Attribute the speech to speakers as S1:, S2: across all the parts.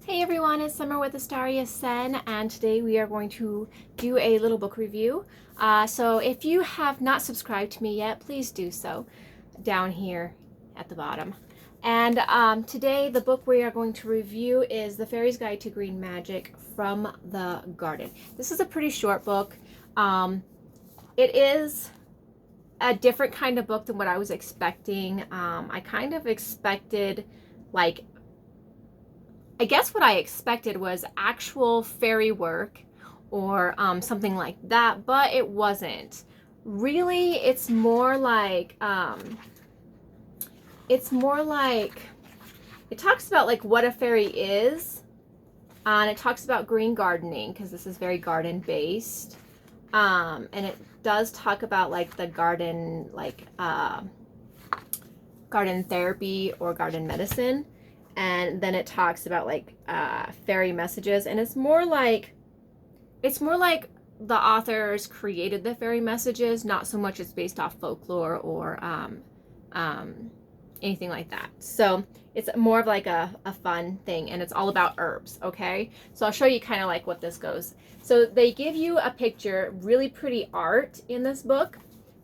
S1: Hey everyone, it's Summer with AstariaSen, and today we are going to do a little book review. So if you have not subscribed to me yet, please do so down here at the bottom. And today the book we are going to review is The Fairies Guide to Green Magic from the Garden. This is a pretty short book. It is a different kind of book than what I was expecting. I kind of expected I guess what I expected was actual fairy work or something like that, but it wasn't. Really, it talks about like what a fairy is, and it talks about green gardening because this is very garden based, and it does talk about like the garden, garden therapy or garden medicine. And then it talks about fairy messages, and it's more like the authors created the fairy messages, not so much it's based off folklore or anything like that. So it's more of like a fun thing, and it's all about herbs. Okay, so I'll show you kind of like what this goes. So they give you a picture, really pretty art in this book,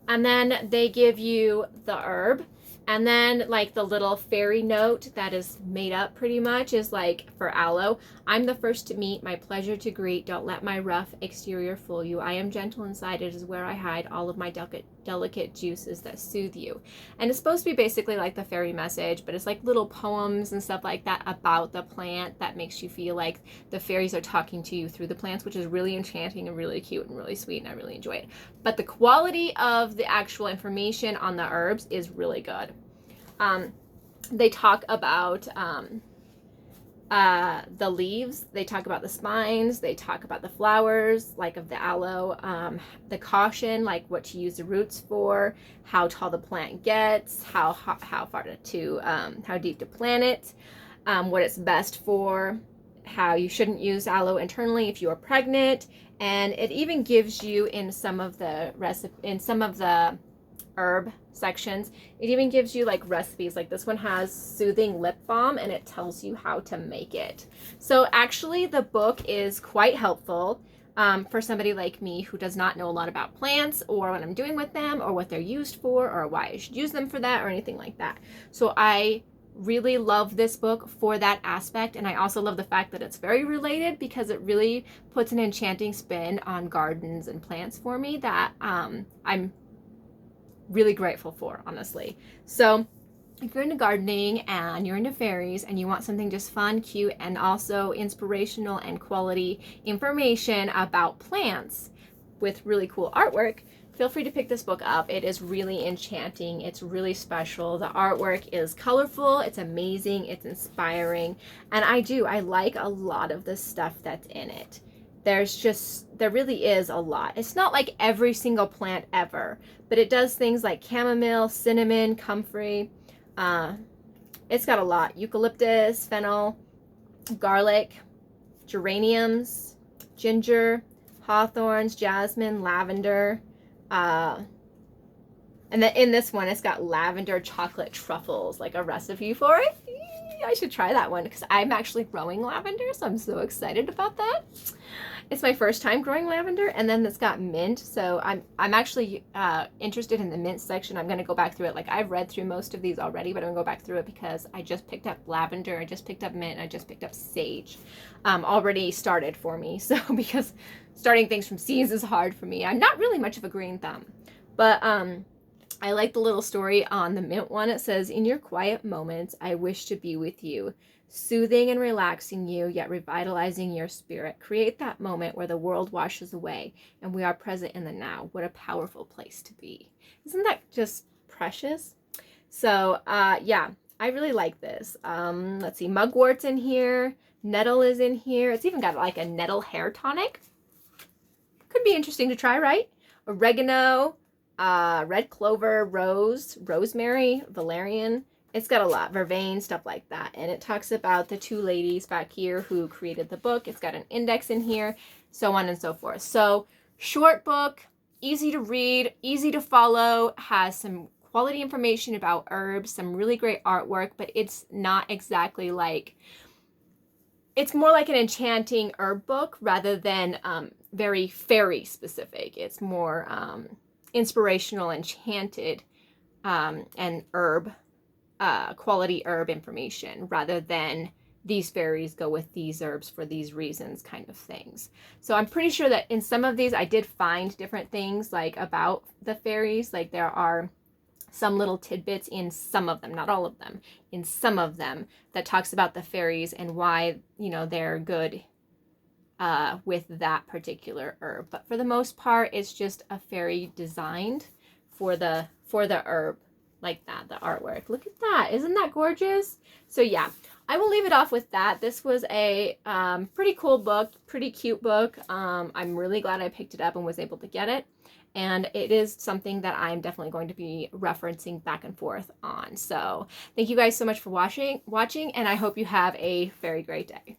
S1: and then they give you the herb. And then like the little fairy note that is made up pretty much is like for aloe. I'm the first to meet, my pleasure to greet. Don't let my rough exterior fool you. I am gentle inside. It is where I hide all of my delicate juices that soothe you. And it's supposed to be basically like the fairy message, but it's like little poems and stuff like that about the plant that makes you feel like the fairies are talking to you through the plants, which is really enchanting and really cute and really sweet, and I really enjoy it. But the quality of the actual information on the herbs is really good. They talk about the leaves, they talk about the spines, they talk about the flowers, like of the aloe, the caution, like what to use the roots for, how tall the plant gets, how far how deep to plant it, what it's best for, how you shouldn't use aloe internally if you are pregnant, and it even gives you in some of the herb sections, it even gives you like recipes. Like this one has soothing lip balm, and it tells you how to make it. So actually the book is quite helpful for somebody like me who does not know a lot about plants or what I'm doing with them or what they're used for or why I should use them for that or anything like that. So I really love this book for that aspect, and I also love the fact that it's very related because it really puts an enchanting spin on gardens and plants for me that I'm really grateful for, honestly. So if you're into gardening and you're into fairies and you want something just fun, cute, and also inspirational and quality information about plants with really cool artwork, feel free to pick this book up. It is really enchanting. It's really special. The artwork is colorful. It's amazing. It's inspiring. And I like a lot of the stuff that's in it. There really is a lot. It's not like every single plant ever, but it does things like chamomile, cinnamon, comfrey. It's got a lot. Eucalyptus, fennel, garlic, geraniums, ginger, hawthorns, jasmine, lavender. And then in this one, it's got lavender chocolate truffles, like a recipe for it. I should try that one because I'm actually growing lavender, so I'm so excited about that. It's my first time growing lavender. And then it's got mint, so I'm actually interested in the mint section. I'm going to go back through it. Like I've read through most of these already, but I'm going to go back through it because I just picked up lavender, I just picked up mint, I just picked up sage already started for me. So because starting things from seeds is hard for me. I'm not really much of a green thumb, but I like the little story on the mint one. It says, in your quiet moments, I wish to be with you, soothing and relaxing you, yet revitalizing your spirit. Create that moment where the world washes away and we are present in the now. What a powerful place to be. Isn't that just precious? So, yeah, I really like this. Let's see, mugwort's in here. Nettle is in here. It's even got like a nettle hair tonic. Could be interesting to try, right? Oregano, red clover, rose, rosemary, valerian. It's got a lot, vervain, stuff like that. And it talks about the two ladies back here who created the book. It's got an index in here, so on and so forth. So short book, easy to read, easy to follow, has some quality information about herbs, some really great artwork, but it's not exactly like it's more like an enchanting herb book rather than very fairy specific. It's more inspirational, enchanted, and herb, quality herb information rather than these fairies go with these herbs for these reasons kind of things. So I'm pretty sure that in some of these I did find different things like about the fairies. Like there are some little tidbits in some of them, not all of them, in some of them that talks about the fairies and why, you know, they're good with that particular herb. But for the most part, it's just a fairy designed for the herb, like that, the artwork. Look at that. Isn't that gorgeous? So yeah, I will leave it off with that. This was a pretty cool book, pretty cute book. I'm really glad I picked it up and was able to get it. And it is something that I'm definitely going to be referencing back and forth on. So thank you guys so much for watching, and I hope you have a very great day.